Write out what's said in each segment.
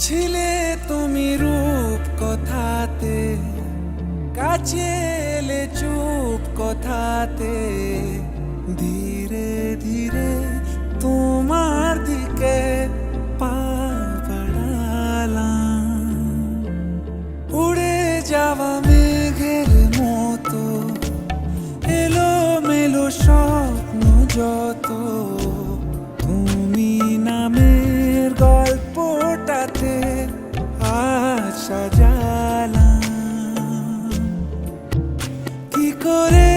ছিলে তুমি রূপ কথাতে, কাছে এলে চুপ কথাতে, ধীরে ধীরে তোমার দিকে পা বাড়ালাম। উড়ে যাওয়া মেঘের মতো এলো মেলো স্বপ্ন যত, তুমি নামের গল্পটাতে আজ সাজালাম। কি করে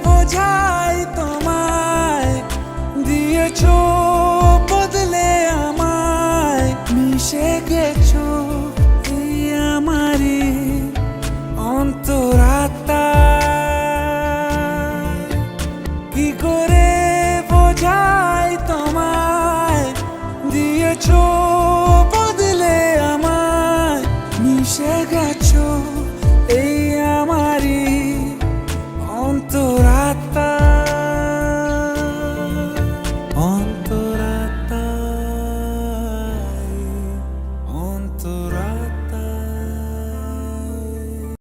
বোঝাই তোমায়, দিয়েছো বদলে আমায়, মিশে গেছো এই আমারই অন্তরাত্মায়। কি করে বোঝাই তোমায়, দিয়েছো